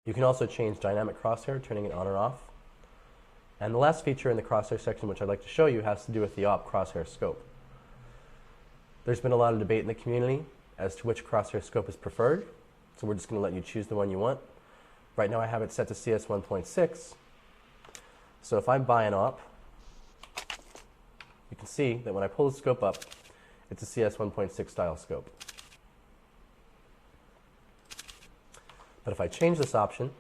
You can also change dynamic crosshair, turning it on or off. And the last feature in the crosshair section, which I'd like to show you, has to do with the op crosshair scope. There's been a lot of debate in the community as to which crosshair scope is preferred, so we're just going to let you choose the one you want. Right now I have it set to CS 1.6, so if I buy an op, you can see that when I pull the scope up, it's a CS 1.6 style scope. But if I change this option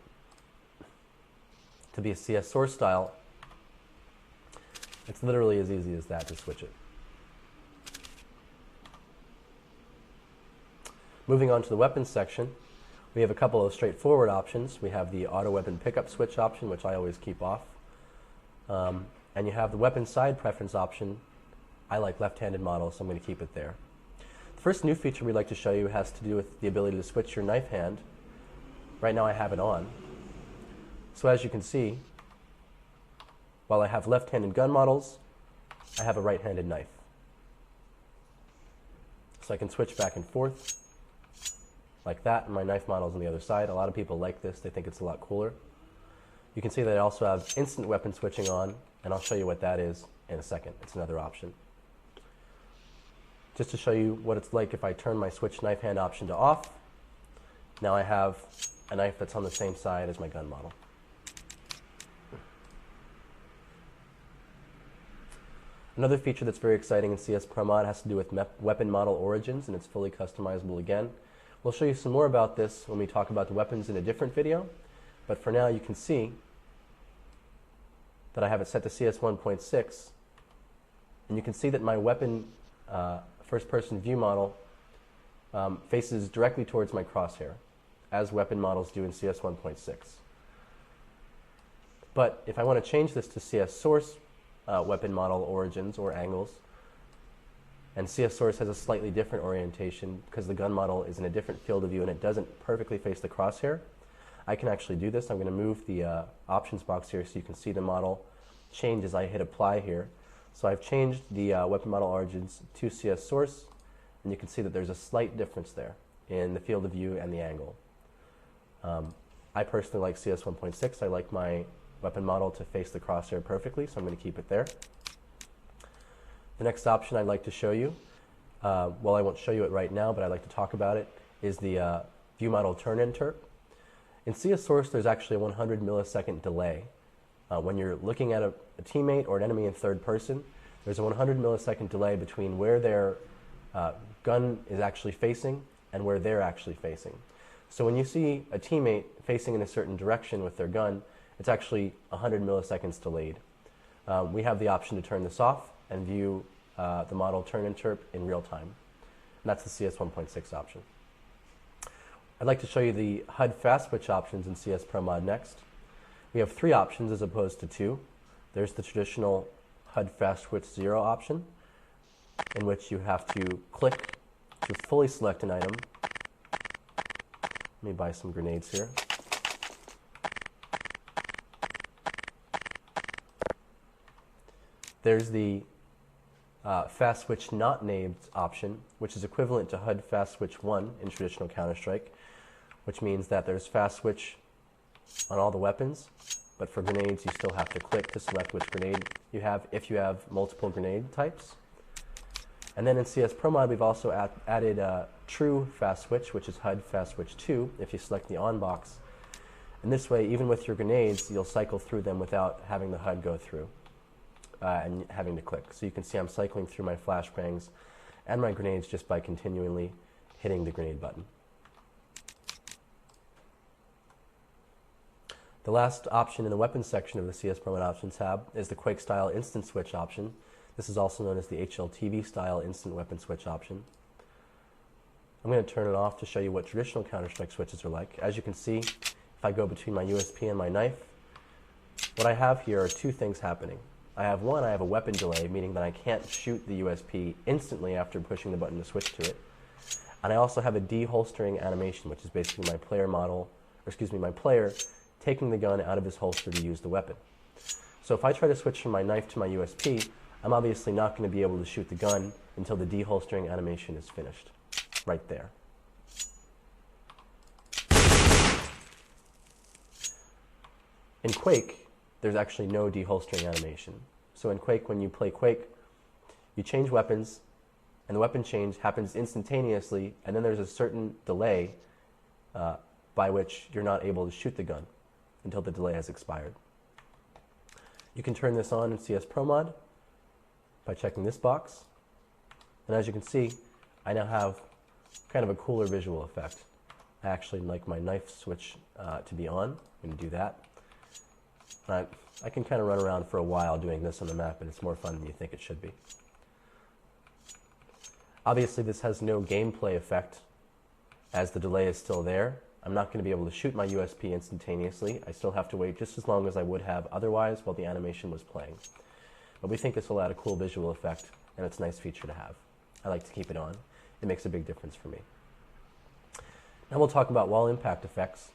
to be a CS source style, it's literally as easy as that to switch it. Moving on to the weapons section, we have a couple of straightforward options. We have the auto weapon pickup switch option, which I always keep off. And you have the weapon side preference option. I like left-handed models, so I'm going to keep it there. The first new feature we'd like to show you has to do with the ability to switch your knife hand. Right now I have it on. So as you can see, while I have left-handed gun models, I have a right-handed knife. So I can switch back and forth like that, and my knife model is on the other side. A lot of people like this. They think it's a lot cooler. You can see that I also have instant weapon switching on, and I'll show you what that is in a second. It's another option. Just to show you what it's like if I turn my switch knife hand option to off, now I have a knife that's on the same side as my gun model. Another feature that's very exciting in CS Pro Mod has to do with weapon model origins, and it's fully customizable again. We'll show you some more about this when we talk about the weapons in a different video, but for now you can see that I have it set to CS 1.6, and you can see that my weapon first-person view model faces directly towards my crosshair, as weapon models do in CS 1.6. But if I want to change this to CS source weapon model origins or angles, and CS source has a slightly different orientation because the gun model is in a different field of view and it doesn't perfectly face the crosshair, I can actually do this. I'm going to move the options box here so you can see the model change as I hit apply here. So I've changed the weapon model origins to CS source, and you can see that there's a slight difference there in the field of view and the angle. I personally like CS 1.6. I like my weapon model to face the crosshair perfectly, so I'm going to keep it there. The next option I'd like to show you, well, I won't show you it right now, but I'd like to talk about it, is the view model turn interp. In CS source, there's actually a 100 millisecond delay. When you're looking at a teammate or an enemy in third person, there's a 100 millisecond delay between where their gun is actually facing and where they're actually facing. So when you see a teammate facing in a certain direction with their gun, it's actually 100 milliseconds delayed. We have the option to turn this off and view the model turn interp in real time. And that's the CS 1.6 option. I'd like to show you the HUD fast switch options in CS Pro Mod next. We have 3 options as opposed to 2. There's the traditional HUD fast switch 0 option, in which you have to click to fully select an item. Let me buy some grenades here. There's the fast switch not named option, which is equivalent to HUD fast switch 1 in traditional Counter-Strike, which means that there's fast switch on all the weapons, but for grenades you still have to click to select which grenade you have if you have multiple grenade types. And then in CS Pro Mod we've also added true fast switch, which is HUD fast switch 2 if you select the on box. And this way, even with your grenades, you'll cycle through them without having the HUD go through and having to click. So you can see I'm cycling through my flashbangs and my grenades just by continually hitting the grenade button. The last option in the weapons section of the CS Pro Mod Options tab is the Quake style instant switch option. This is also known as the HLTV style instant weapon switch option. I'm going to turn it off to show you what traditional Counter-Strike switches are like. As you can see, if I go between my USP and my knife, what I have here are 2 things happening. I have a weapon delay, meaning that I can't shoot the USP instantly after pushing the button to switch to it. And I also have a deholstering animation, which is basically my player taking the gun out of his holster to use the weapon. So if I try to switch from my knife to my USP, I'm obviously not going to be able to shoot the gun until the deholstering animation is finished, right there. In Quake, there's actually no deholstering animation. So in Quake, when you play Quake, you change weapons, and the weapon change happens instantaneously, and then there's a certain delay by which you're not able to shoot the gun until the delay has expired. You can turn this on in CS Pro Mod by checking this box. And as you can see, I now have kind of a cooler visual effect. I actually like my knife switch to be on. I'm going to do that. I can kind of run around for a while doing this on the map, and it's more fun than you think it should be. Obviously, this has no gameplay effect, as the delay is still there. I'm not going to be able to shoot my USP instantaneously. I still have to wait just as long as I would have otherwise while the animation was playing. But we think this will add a cool visual effect, and it's a nice feature to have. I like to keep it on. It makes a big difference for me. Now we'll talk about wall impact effects.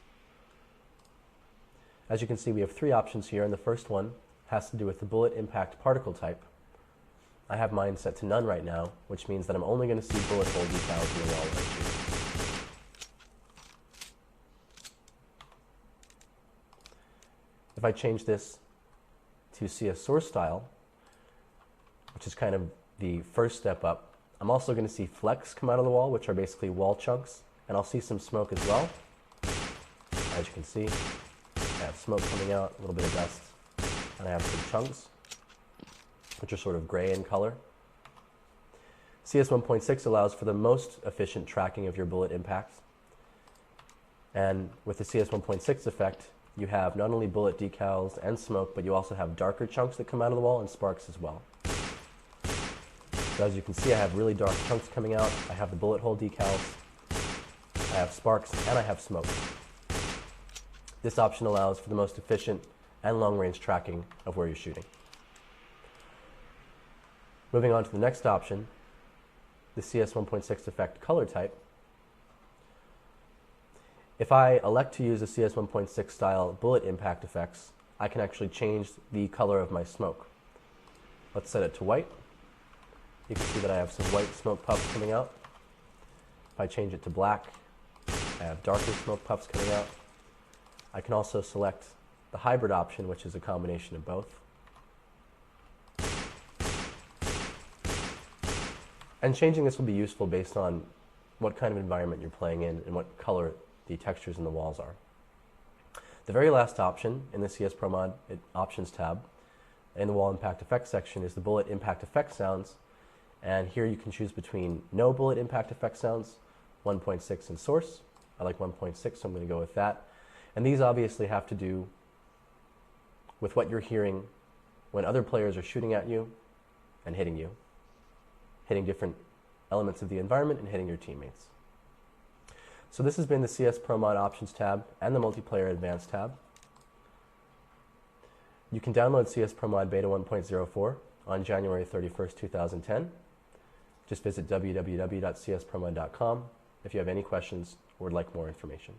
As you can see, we have three options here, and the first one has to do with the bullet impact particle type. I have mine set to none right now, which means that I'm only going to see bullet hole decals in the wall when I shoot. If I change this to CS source style, which is kind of the first step up, I'm also going to see flecks come out of the wall, which are basically wall chunks, and I'll see some smoke as well. As you can see, I have smoke coming out, a little bit of dust, and I have some chunks, which are sort of gray in color. CS 1.6 allows for the most efficient tracking of your bullet impacts. And with the CS 1.6 effect, you have not only bullet decals and smoke, but you also have darker chunks that come out of the wall and sparks as well. So as you can see, I have really dark chunks coming out. I have the bullet hole decals, I have sparks, and I have smoke. This option allows for the most efficient and long-range tracking of where you're shooting. Moving on to the next option, the CS 1.6 effect color type. If I elect to use the CS 1.6 style bullet impact effects, I can actually change the color of my smoke. Let's set it to white. You can see that I have some white smoke puffs coming out. If I change it to black, I have darker smoke puffs coming out. I can also select the hybrid option, which is a combination of both. And changing this will be useful based on what kind of environment you're playing in and what color the textures in the walls are. The very last option in the CS Pro Mod Options tab in the Wall Impact Effects section is the Bullet Impact Effect Sounds. And here you can choose between no bullet impact effect sounds, 1.6 and source. I like 1.6, so I'm going to go with that. And these obviously have to do with what you're hearing when other players are shooting at you and hitting you, hitting different elements of the environment and hitting your teammates. So this has been the CS Pro Mod Options tab and the Multiplayer Advanced tab. You can download CS Pro Mod Beta 1.04 on January 31st, 2010. Just visit www.cspromod.com if you have any questions or would like more information.